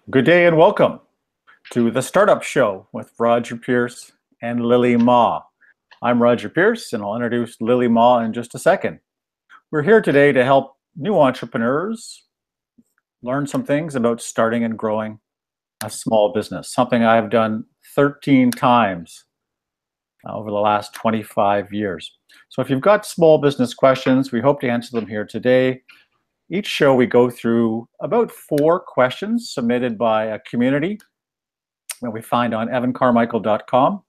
Good day and welcome to the Startup Show with Roger Pierce and Lily Ma. I'm Roger Pierce and I'll introduce Lily Ma in just a second. We're here today to help new entrepreneurs learn some things about starting and growing a small business, something I've done 13 times over the last 25 years. So if you've got small business questions, we hope to answer them here today. Each show we go through about 4 questions submitted by a community that we find on evancarmichael.com.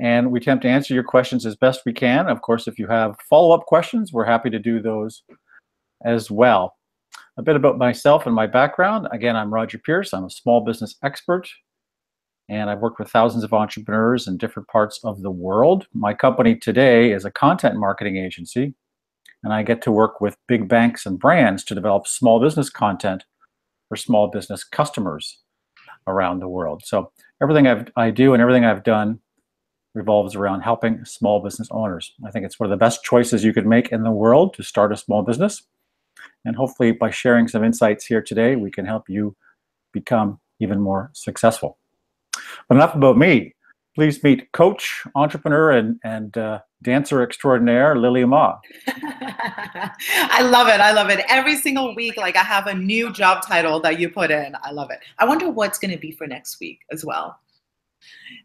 And we attempt to answer your questions as best we can. Of course, if you have follow-up questions, we're happy to do those as well. A bit about myself and my background. Again, I'm Roger Pierce. I'm a small business expert, and I've worked with thousands of entrepreneurs in different parts of the world. My company today is a content marketing agency, and I get to work with big banks and brands to develop small business content for small business customers around the world. So everything I do and everything I've done revolves around helping small business owners. I think it's one of the best choices you could make in the world to start a small business. And hopefully by sharing some insights here today, we can help you become even more successful. But enough about me. Please meet coach, entrepreneur, and dancer extraordinaire, Lily Ma. I love it. I love it. Every single week, like I have a new job title that you put in. I love it. I wonder what's going to be for next week as well.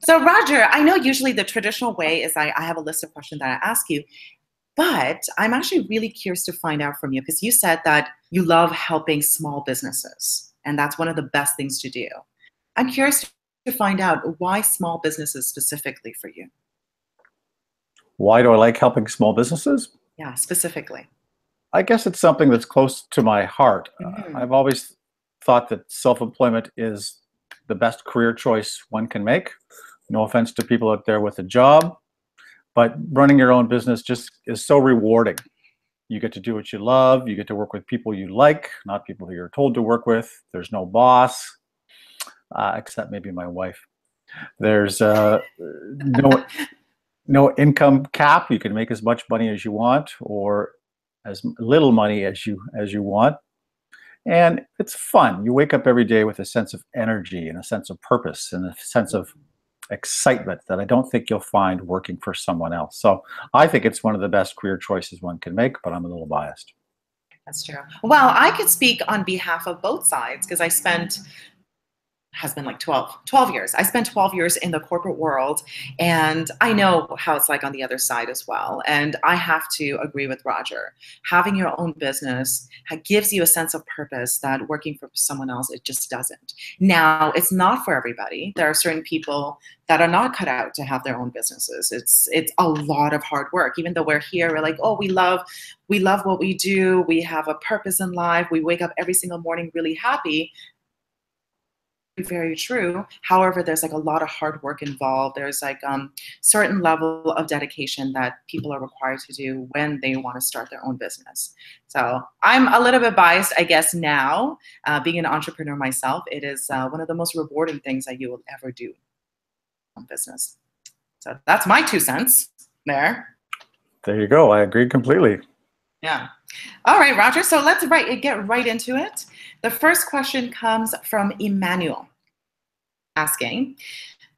So Roger, I know usually the traditional way is I have a list of questions that I ask you, but I'm actually really curious to find out from you because you said that you love helping small businesses, and that's one of the best things to do. I'm curious to find out why small businesses specifically for you. Why do I like helping small businesses? Yeah, specifically. I guess it's something that's close to my heart. I've always thought that self-employment is the best career choice one can make. No offense to people out there with a job, but running your own business just is so rewarding. You get to do what you love. You get to work with people you like, not people who you're told to work with. There's no boss, except maybe my wife. There's no income cap. You can make as much money as you want or as little money as you want. And it's fun. You wake up every day with a sense of energy and a sense of purpose and a sense of excitement that I don't think you'll find working for someone else. So I think it's one of the best career choices one can make, but I'm a little biased. That's true. Well, I could speak on behalf of both sides because I spent has been like 12 years. I spent 12 years in the corporate world, and I know how it's like on the other side as well. And I have to agree with Roger. Having your own business gives you a sense of purpose that working for someone else, it just doesn't. Now, it's not for everybody. There are certain people that are not cut out to have their own businesses. It's a lot of hard work. Even though we're here, we're like, oh, we love what we do. We have a purpose in life. We wake up every single morning really happy. Very true. However, there's like a lot of hard work involved. There's like certain level of dedication that people are required to do when they want to start their own business. So I'm a little bit biased, I guess, now. Being an entrepreneur myself, it is one of the most rewarding things that you will ever do in business. So that's my 2 cents there. There you go. I agree completely. Yeah. All right, Roger. So let's get right into it. The first question comes from Emmanuel asking,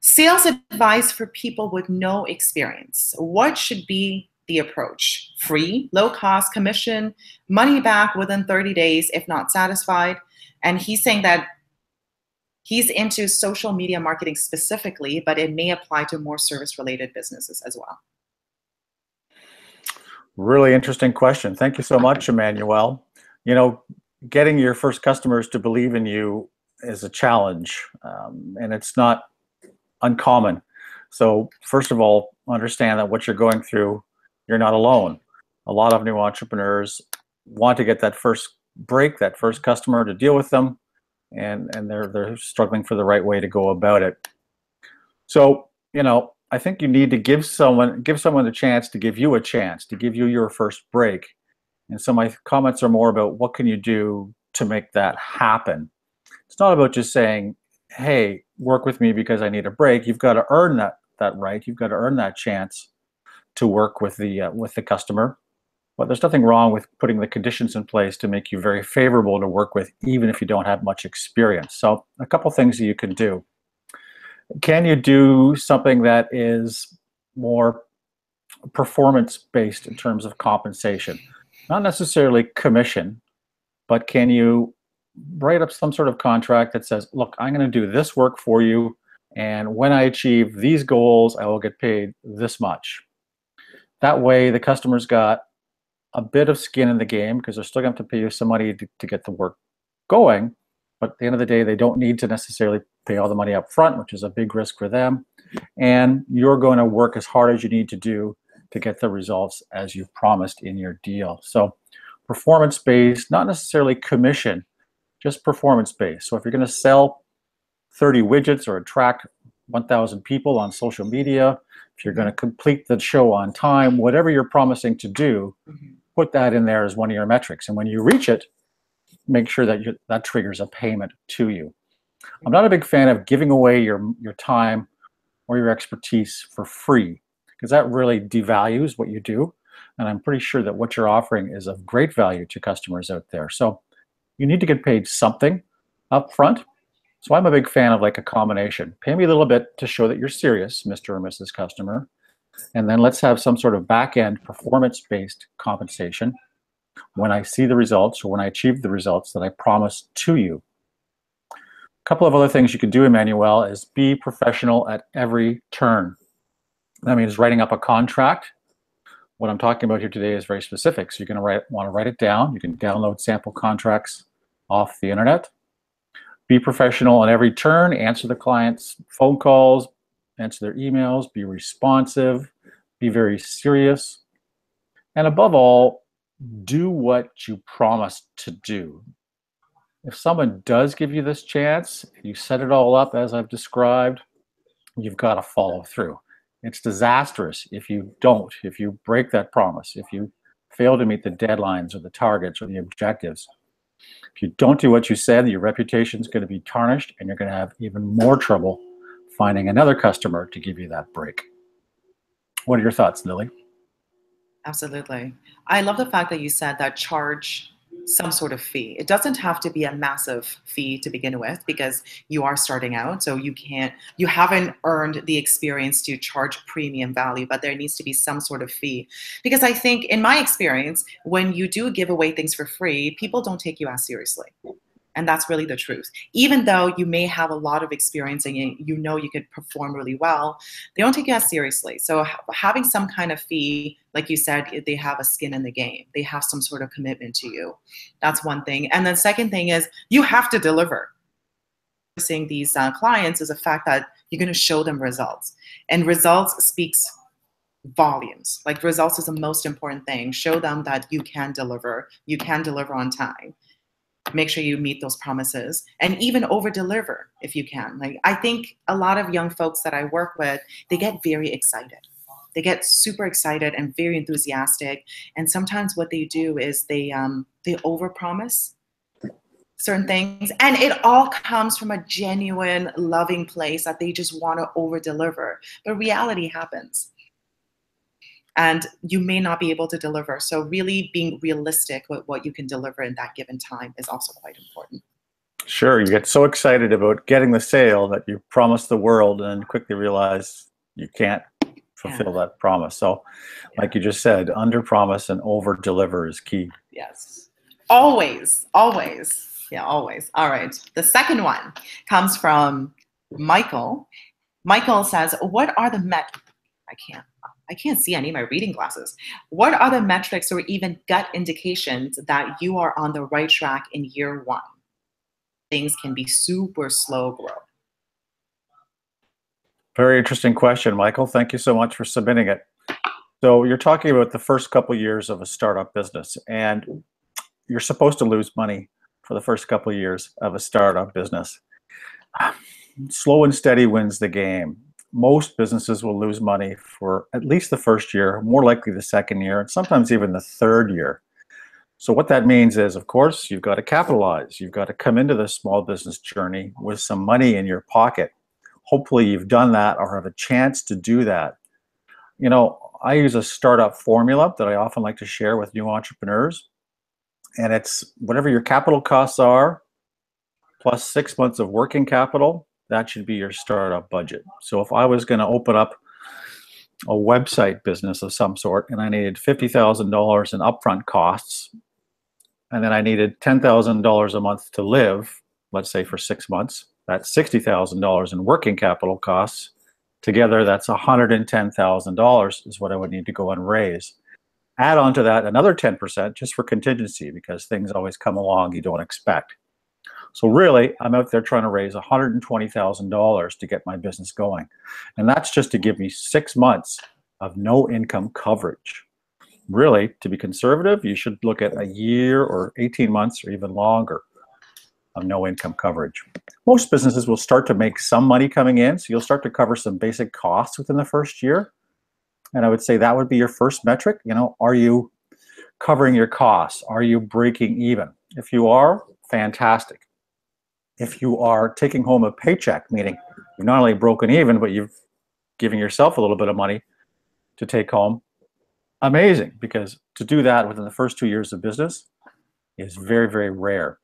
sales advice for people with no experience. What should be the approach? Free, low cost, commission, money back within 30 days if not satisfied? And he's saying that he's into social media marketing specifically, but it may apply to more service-related businesses as well. Really interesting question. Thank you so much, Emmanuel. You know, getting your first customers to believe in you is a challenge, and it's not uncommon. So first of all, understand that what you're going through, you're not alone. A lot of new entrepreneurs want to get that first break, that first customer to deal with them, and they're struggling for the right way to go about it. So, you know, I think you need to give someone a chance to give you a chance, to give you your first break. And so my comments are more about what can you do to make that happen. It's not about just saying, hey, work with me because I need a break. You've got to earn that right. You've got to earn that chance to work with the customer. but there's nothing wrong with putting the conditions in place to make you very favorable to work with, even if you don't have much experience. So a couple things that you can do. Can you do something that is more performance-based in terms of compensation? Not necessarily commission, but can you write up some sort of contract that says, look, I'm going to do this work for you, and when I achieve these goals, I will get paid this much. That way, the customer's got a bit of skin in the game because they're still going to have to pay you some money to get the work going. But at the end of the day, they don't need to necessarily pay all the money up front, which is a big risk for them. And you're going to work as hard as you need to do to get the results as you've promised in your deal. So performance-based, not necessarily commission, just performance-based. So if you're going to sell 30 widgets or attract 1,000 people on social media, if you're going to complete the show on time, whatever you're promising to do, put that in there as one of your metrics. And when you reach it, make sure that that triggers a payment to you. I'm not a big fan of giving away your time or your expertise for free, because that really devalues what you do. And I'm pretty sure that what you're offering is of great value to customers out there. So you need to get paid something up front. So I'm a big fan of like a combination. Pay me a little bit to show that you're serious, Mr. or Mrs. Customer. And then let's have some sort of back-end performance-based compensation when I see the results or when I achieve the results that I promised to you. A couple of other things you can do, Emmanuel, is be professional at every turn. That means writing up a contract. What I'm talking about here today is very specific. So you're going to want to write it down. You can download sample contracts off the internet. Be professional on every turn. Answer the client's phone calls, answer their emails, be responsive, be very serious. And above all, do what you promised to do. If someone does give you this chance, you set it all up as I've described, you've got to follow through. It's disastrous if you don't, if you break that promise, if you fail to meet the deadlines or the targets or the objectives. If you don't do what you said, your reputation is going to be tarnished and you're going to have even more trouble finding another customer to give you that break. What are your thoughts, Lily? Absolutely. I love the fact that you said that charge some sort of fee. It doesn't have to be a massive fee to begin with because you are starting out. So you haven't earned the experience to charge premium value, but there needs to be some sort of fee. Because I think in my experience, when you do give away things for free, people don't take you as seriously. And that's really the truth. Even though you may have a lot of experience and you know you could perform really well, they don't take you as seriously. So having some kind of fee, like you said, they have a skin in the game. They have some sort of commitment to you. That's one thing. And then second thing is you have to deliver. Seeing these clients is the fact that you're going to show them results. And results speaks volumes. Like results is the most important thing. Show them that you can deliver. You can deliver on time. Make sure you meet those promises and even over deliver if you can. Like I think a lot of young folks that I work with, they get very excited. They get super excited and very enthusiastic. And sometimes what they do is they overpromise certain things. And it all comes from a genuine, loving place that they just want to over deliver. But reality happens. And you may not be able to deliver. So really being realistic with what you can deliver in that given time is also quite important. Sure, you get so excited about getting the sale that you promise the world and quickly realize you can't fulfill that promise. So like you just said, under promise and over deliver is key. Yes, always, always. Yeah, always. All right, the second one comes from Michael. Michael says, what are the I can't see any of my reading glasses. What are the metrics or even gut indications that you are on the right track in year one? Things can be super slow growth. Very interesting question, Michael. Thank you so much for submitting it. So you're talking about the first couple of years of a startup business, and you're supposed to lose money for the first couple of years of a startup business. Slow and steady wins the game. Most businesses will lose money for at least the first year, more likely the second year, and sometimes even the third year. So what that means is, of course, you've got to capitalize. You've got to come into this small business journey with some money in your pocket. Hopefully you've done that or have a chance to do that. You know, I use a startup formula that I often like to share with new entrepreneurs. And it's whatever your capital costs are, plus 6 months of working capital, that should be your startup budget. So if I was going to open up a website business of some sort and I needed $50,000 in upfront costs, and then I needed $10,000 a month to live, let's say for 6 months, that's $60,000 in working capital costs. Together, that's $110,000 is what I would need to go and raise. Add on to that another 10% just for contingency, because things always come along you don't expect. So really, I'm out there trying to raise $120,000 to get my business going. And that's just to give me 6 months of no income coverage. Really, to be conservative, you should look at a year or 18 months or even longer of no income coverage. Most businesses will start to make some money coming in, so you'll start to cover some basic costs within the first year. And I would say that would be your first metric. You know, are you covering your costs? Are you breaking even? If you are, fantastic. If you are taking home a paycheck, meaning you've not only broken even, but you've given yourself a little bit of money to take home, amazing, because to do that within the first 2 years of business is very, very rare.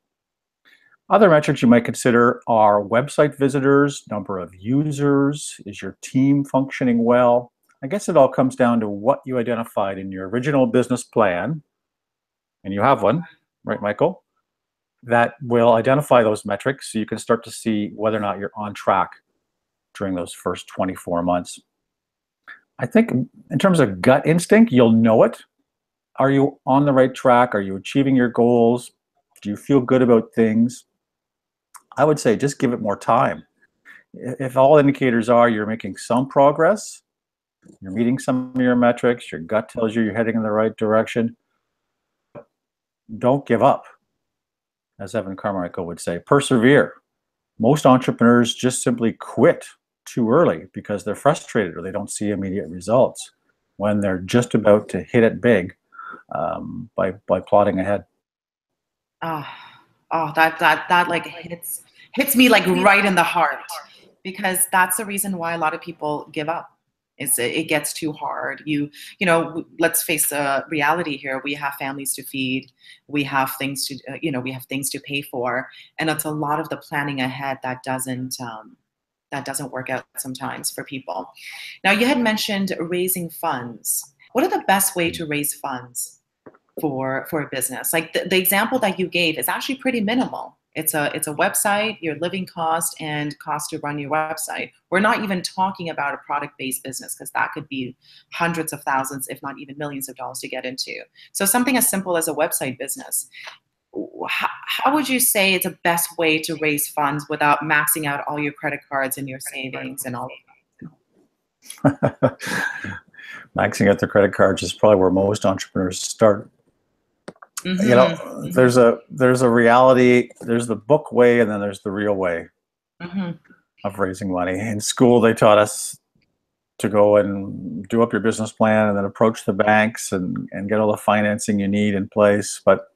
Other metrics you might consider are website visitors, number of users, is your team functioning well? I guess it all comes down to what you identified in your original business plan, and you have one, right, Michael? That will identify those metrics so you can start to see whether or not you're on track during those first 24 months. I think in terms of gut instinct, you'll know it. Are you on the right track? Are you achieving your goals? Do you feel good about things? I would say just give it more time. If all indicators are you're making some progress, you're meeting some of your metrics, your gut tells you you're heading in the right direction, don't give up. As Evan Carmichael would say, persevere. Most entrepreneurs just simply quit too early because they're frustrated or they don't see immediate results when they're just about to hit it big by plotting ahead. That like hits me like right in the heart, because that's the reason why a lot of people give up. It gets too hard. You know, let's face the reality here. We have families to feed. We have things to, we have things to pay for. And it's a lot of the planning ahead that doesn't work out sometimes for people. Now, you had mentioned raising funds. What are the best way to raise funds for a business? Like the example that you gave is actually pretty minimal. It's a website, your living cost, and cost to run your website. We're not even talking about a product-based business, because that could be hundreds of thousands, if not even millions of dollars to get into. So something as simple as a website business. How would you say it's a best way to raise funds without maxing out all your credit cards and your savings and all of that? Maxing out their credit cards is probably where most entrepreneurs start. Mm-hmm. You know, there's a reality, there's the book way, and then there's the real way of raising money. In school, they taught us to go and do up your business plan and then approach the banks and get all the financing you need in place. But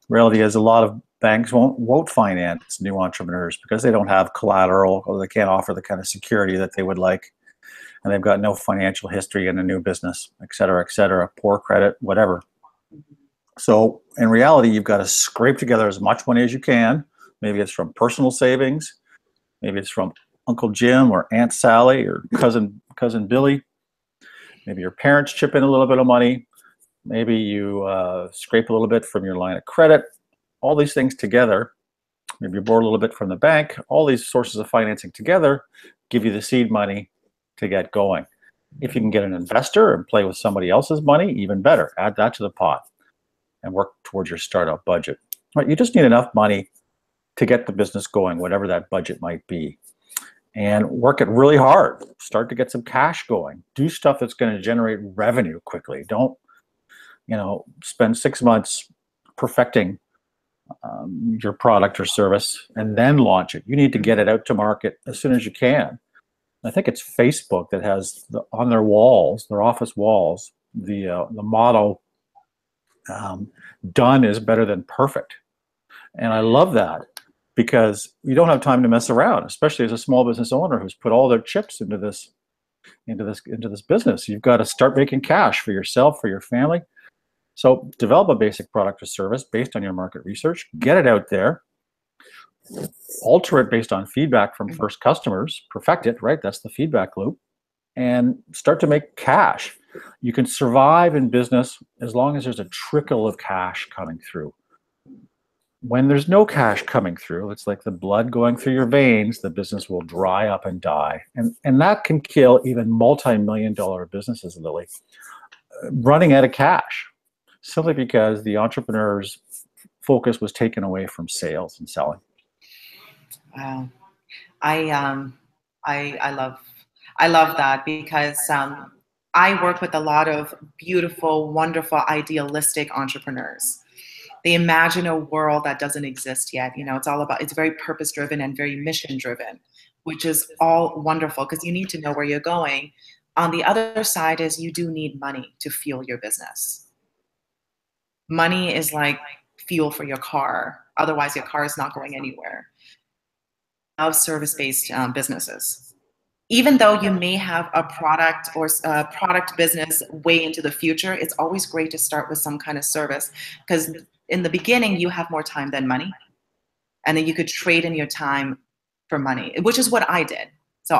reality is a lot of banks won't finance new entrepreneurs because they don't have collateral, or they can't offer the kind of security that they would like. And they've got no financial history in a new business, et cetera, poor credit, whatever. So in reality, you've got to scrape together as much money as you can. Maybe it's from personal savings. Maybe it's from Uncle Jim or Aunt Sally or cousin Billy. Maybe your parents chip in a little bit of money. Maybe you scrape a little bit from your line of credit. All these things together, maybe you borrow a little bit from the bank. All these sources of financing together give you the seed money to get going. If you can get an investor and play with somebody else's money, even better. Add that to the pot and work towards your startup budget. Right, you just need enough money to get the business going, whatever that budget might be. And work it really hard. Start to get some cash going. Do stuff that's going to generate revenue quickly. Don't, spend 6 months perfecting your product or service and then launch it. You need to get it out to market as soon as you can. I think it's Facebook that has on their walls, their office walls, the motto, done is better than perfect. And I love that, because you don't have time to mess around, especially as a small business owner who's put all their chips into this into this business. You've got to start making cash for yourself, for your family. So develop a basic product or service based on your market research, get it out there, alter it based on feedback from first customers, perfect it, right? That's the feedback loop, and start to make cash. You can survive in business as long as there's a trickle of cash coming through. When there's no cash coming through, it's like the blood going through your veins, the business will dry up and die. And that can kill even multi-million-dollar businesses, Lily, running out of cash, simply because the entrepreneur's focus was taken away from sales and selling. Wow. I love that because I work with a lot of beautiful, wonderful, idealistic entrepreneurs. They imagine a world that doesn't exist yet. It's very purpose driven and very mission driven, which is all wonderful because you need to know where you're going. On the other side is you do need money to fuel your business. Money is like fuel for your car. Otherwise, your car is not going anywhere. Of service-based businesses. Even though you may have a product or a product business way into the future, it's always great to start with some kind of service because in the beginning, you have more time than money. And then you could trade in your time for money, which is what I did. So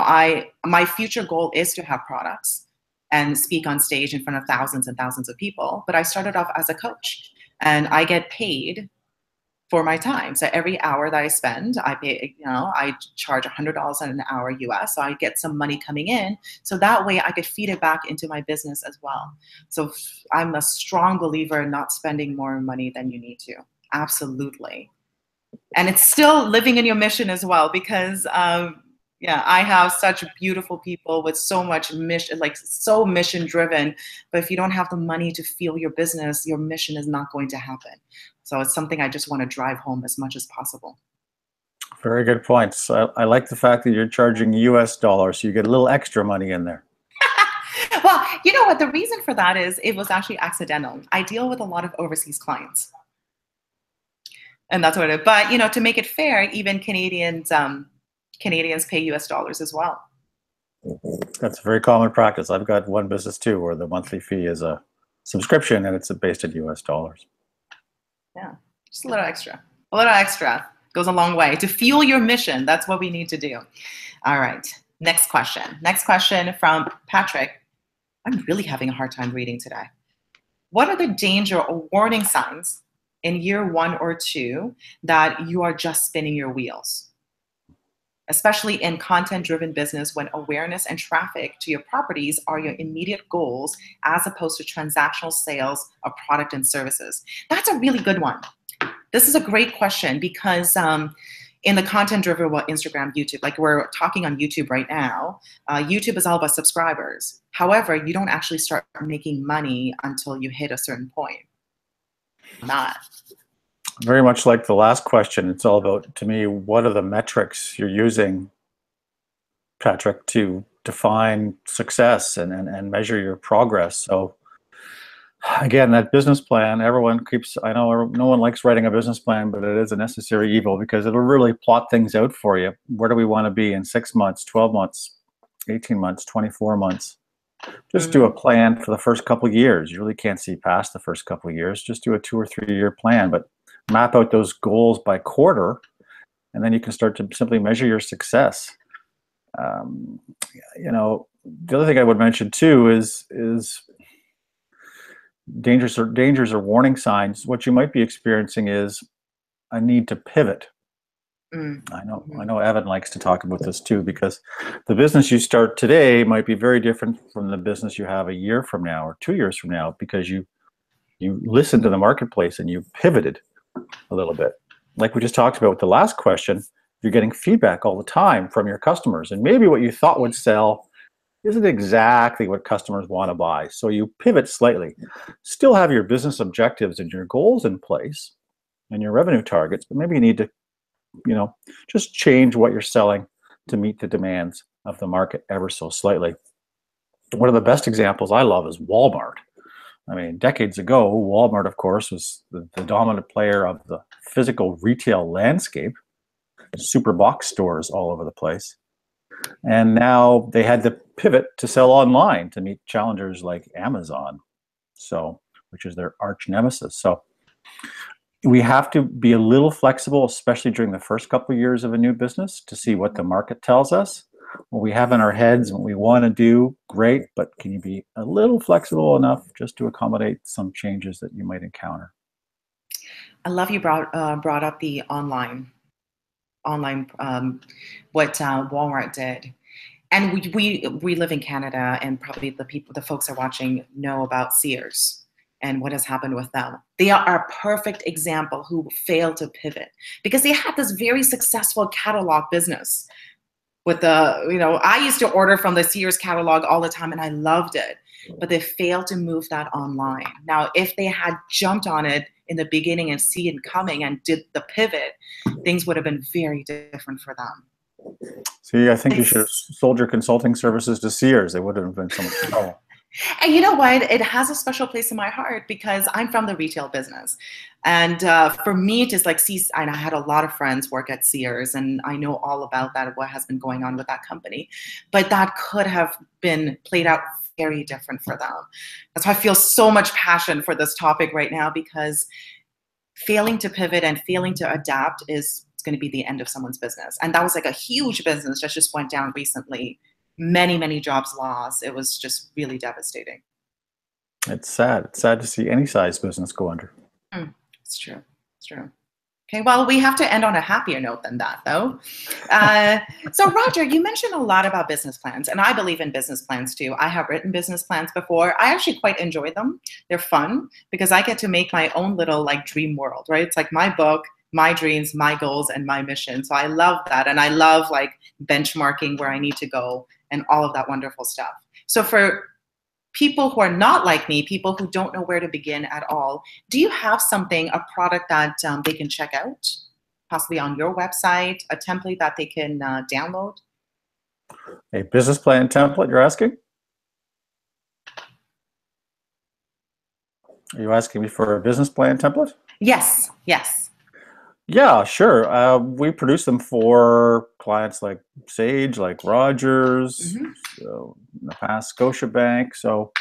my future goal is to have products and speak on stage in front of thousands and thousands of people. But I started off as a coach and I get paid for my time. So every hour that I spend, I charge $100 an hour US. So I get some money coming in. So that way I could feed it back into my business as well. So I'm a strong believer in not spending more money than you need to. Absolutely. And it's still living in your mission as well, because I have such beautiful people with so much mission, like so mission driven. But if you don't have the money to fuel your business, your mission is not going to happen. So it's something I just want to drive home as much as possible. Very good points. I like the fact that you're charging US dollars, so you get a little extra money in there. Well, you know what? The reason for that is it was actually accidental. I deal with a lot of overseas clients. And that's what it is. But, to make it fair, even Canadians pay US dollars as well. That's a very common practice. I've got one business too where the monthly fee is a subscription and it's based in US dollars. Yeah, just a little extra. A little extra goes a long way to fuel your mission. That's what we need to do. All right, next question. Next question from Patrick. I'm really having a hard time reading today. What are the danger or warning signs in year 1 or 2 that you are just spinning your wheels? Especially in content-driven business when awareness and traffic to your properties are your immediate goals as opposed to transactional sales of product and services. That's a really good one. This is a great question because in the content-driven, Instagram, YouTube, like we're talking on YouTube right now, YouTube is all about subscribers. However, you don't actually start making money until you hit a certain point. Not. Very much like the last question, it's all about, to me, what are the metrics you're using, Patrick, to define success and measure your progress. So again, that business plan, I know no one likes writing a business plan, but it is a necessary evil because it'll really plot things out for you. Where do we want to be in 6 months, 12 months, 18 months, 24 months? Just do a plan for the first couple of years. You really can't see past the first couple of years. Just do a 2 or 3 year plan, but map out those goals by quarter, and then you can start to simply measure your success. The other thing I would mention too is dangers or warning signs. What you might be experiencing is a need to pivot. I know Evan likes to talk about this too, because the business you start today might be very different from the business you have a year from now or 2 years from now, because you listened to the marketplace and you pivoted a little bit. Like we just talked about with the last question, you're getting feedback all the time from your customers, and maybe what you thought would sell isn't exactly what customers want to buy. So you pivot slightly. Still have your business objectives and your goals in place and your revenue targets, but maybe you need to just change what you're selling to meet the demands of the market ever so slightly. One of the best examples I love is Walmart. I mean, decades ago, Walmart, of course, was the dominant player of the physical retail landscape, super box stores all over the place. And now they had to pivot to sell online to meet challengers like Amazon, so which is their arch nemesis. So we have to be a little flexible, especially during the first couple of years of a new business, to see what the market tells us. What we have in our heads, what we want to do, great, but can you be a little flexible enough just to accommodate some changes that you might encounter? I love you brought up the online what Walmart did. And we live in Canada, and probably the folks are watching know about Sears and what has happened with them. They are a perfect example who failed to pivot because they had this very successful catalog business. With I used to order from the Sears catalog all the time, and I loved it. But they failed to move that online. Now, if they had jumped on it in the beginning and see it coming and did the pivot, things would have been very different for them. See, I think you should have sold your consulting services to Sears. They would have been so much trouble. And you know what? It has a special place in my heart because I'm from the retail business. And for me to like see, and I had a lot of friends work at Sears, and I know all about that, what has been going on with that company. But that could have been played out very different for them. That's why I feel so much passion for this topic right now, because failing to pivot and failing to adapt is going to be the end of someone's business. And that was like a huge business that just went down recently. Many, many jobs lost. It was just really devastating. It's sad. It's sad to see any size business go under. It's true. It's true. Okay, well, we have to end on a happier note than that, though. So, Roger, you mentioned a lot about business plans, and I believe in business plans, too. I have written business plans before. I actually quite enjoy them. They're fun because I get to make my own little, like, dream world, right? It's like my book, my dreams, my goals, and my mission. So I love that, and I love, like, benchmarking where I need to go and all of that wonderful stuff. So for people who are not like me, people who don't know where to begin at all, do you have something, a product that they can check out, possibly on your website, a template that they can download? A business plan template, you're asking? Are you asking me for a business plan template? Yes, yes. Yeah, sure. We produce them for clients like Sage, like Rogers, so in the past Scotiabank. So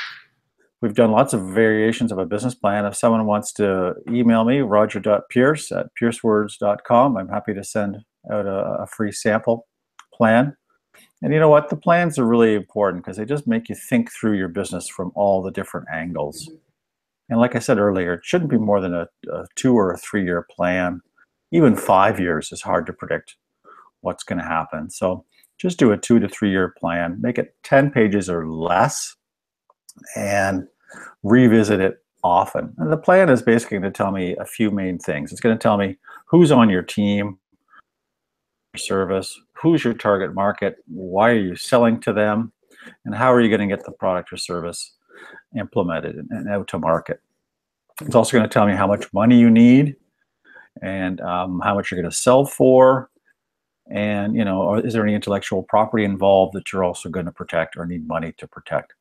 we've done lots of variations of a business plan. If someone wants to email me, roger.pierce@piercewords.com, I'm happy to send out a free sample plan. And you know what? The plans are really important because they just make you think through your business from all the different angles. And like I said earlier, it shouldn't be more than a 2 or a 3 year plan. Even 5 years is hard to predict what's going to happen. So just do a 2 to 3 year plan, make it 10 pages or less, and revisit it often. And the plan is basically going to tell me a few main things. It's going to tell me who's on your team, your service, who's your target market, why are you selling to them, and how are you going to get the product or service implemented and out to market. It's also going to tell me how much money you need, and how much you're going to sell for, and is there any intellectual property involved that you're also going to protect or need money to protect.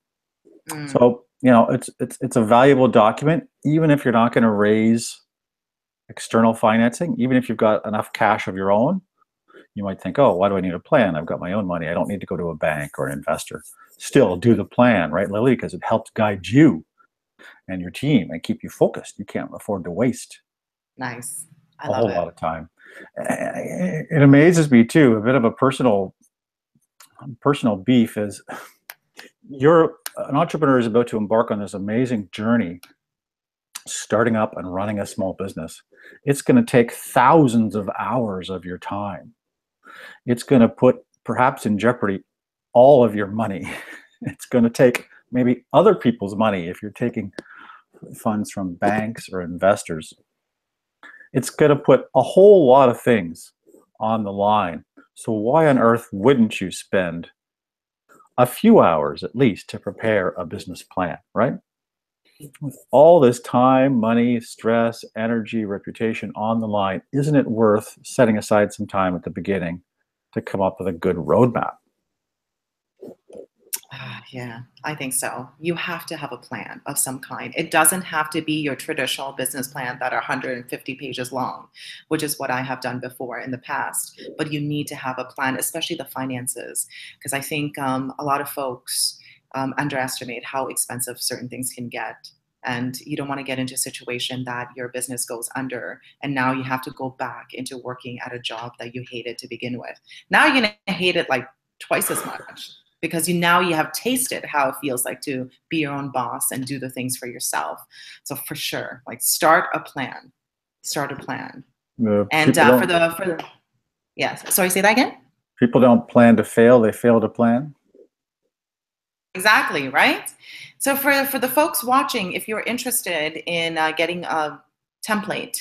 So it's a valuable document, even if you're not going to raise external financing. Even if you've got enough cash of your own, you might think, oh, why do I need a plan? I've got my own money. I don't need to go to a bank or an investor. Still do the plan, right, Lily? Because it helps guide you and your team and keep you focused. You can't afford to waste Nice. I a love whole it. lot of time. It amazes me too. A bit of a personal beef is an entrepreneur is about to embark on this amazing journey, starting up and running a small business. It's going to take thousands of hours of your time. It's going to put perhaps in jeopardy all of your money. It's going to take maybe other people's money if you're taking funds from banks or investors. It's going to put a whole lot of things on the line. So why on earth wouldn't you spend a few hours at least to prepare a business plan, right? With all this time, money, stress, energy, reputation on the line, isn't it worth setting aside some time at the beginning to come up with a good roadmap? Yeah, I think so. You have to have a plan of some kind. It doesn't have to be your traditional business plan that are 150 pages long, which is what I have done before in the past. But you need to have a plan, especially the finances, because I think a lot of folks underestimate how expensive certain things can get. And you don't want to get into a situation that your business goes under and now you have to go back into working at a job that you hated to begin with. Now you're going to hate it like twice as much because you have tasted how it feels like to be your own boss and do the things for yourself. So for sure, like start a plan. Start a plan. And People don't for the yes, sorry, say that again. people don't plan to fail; they fail to plan. Exactly, right? So for the folks watching, if you're interested in getting a template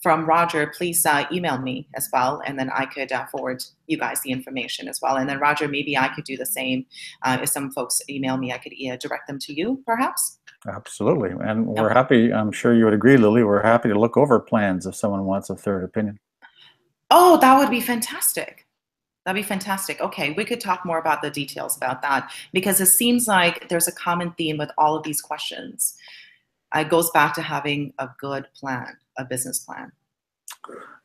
from Roger, please email me as well, and then I could forward you guys the information as well. And then Roger, maybe I could do the same. If some folks email me, I could direct them to you, perhaps. Absolutely, and we're Okay. happy. I'm sure you would agree, Lily. We're happy to look over plans if someone wants a third opinion. Oh, that would be fantastic. That'd be fantastic. Okay, we could talk more about the details about that because it seems like there's a common theme with all of these questions. It goes back to having a good plan, a business plan.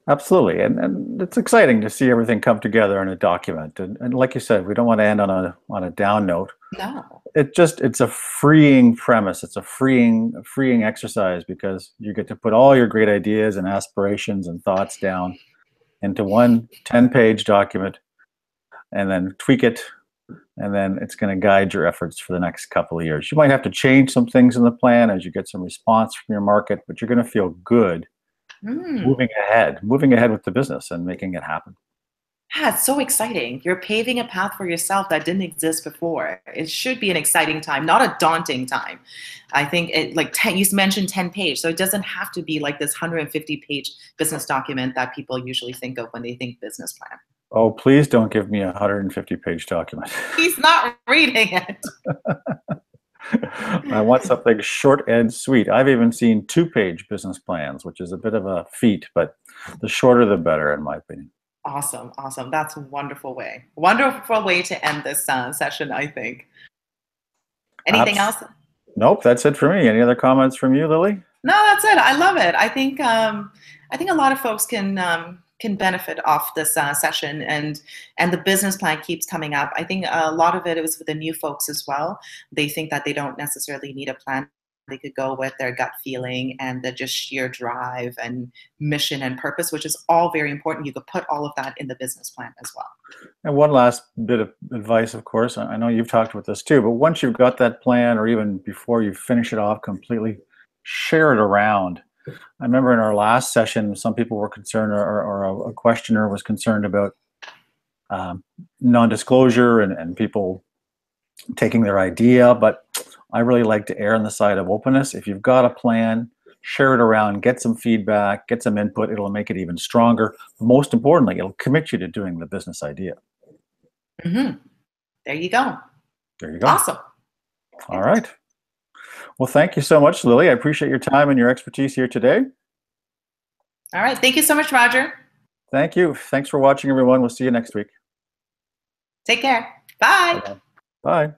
Absolutely, and it's exciting to see everything come together in a document. And like you said, we don't want to end on a down note. No. It's a freeing premise. It's a freeing exercise because you get to put all your great ideas and aspirations and thoughts down into one 10-page document and then tweak it, and then it's going to guide your efforts for the next couple of years. You might have to change some things in the plan as you get some response from your market, but you're going to feel good Mm. moving ahead with the business and making it happen. Yeah, it's so exciting. You're paving a path for yourself that didn't exist before. It should be an exciting time, not a daunting time. I think it like 10, you mentioned 10 page, so it doesn't have to be like this 150-page business document that people usually think of when they think business plan. Oh, please don't give me a 150-page document. He's not reading it. I want something short and sweet. I've even seen 2-page business plans, which is a bit of a feat, but the shorter the better, in my opinion. Awesome, awesome. That's a wonderful way to end this session, I think. Anything Abs- else? nope, that's it for me. Any other comments from you, Lily? No, that's it. I love it. I think a lot of folks can benefit off this session, and the business plan keeps coming up. I think a lot of it was with the new folks as well. They think that they don't necessarily need a plan. They could go with their gut feeling and the just sheer drive and mission and purpose, which is all very important. You could put all of that in the business plan as well. And one last bit of advice, of course. I know you've talked with this too, but once you've got that plan, or even before you finish it off completely, share it around. I remember in our last session, some people were concerned, or a questioner was concerned about non-disclosure and people taking their idea, but I really like to err on the side of openness. If you've got a plan, share it around, get some feedback, get some input. It'll make it even stronger. Most importantly, it'll commit you to doing the business idea. Mm-hmm. There you go. There you go. Awesome. All right. Well, thank you so much, Lily. I appreciate your time and your expertise here today. All right. Thank you so much, Roger. Thank you. Thanks for watching, everyone. We'll see you next week. Take care. Bye. Bye-bye. Bye.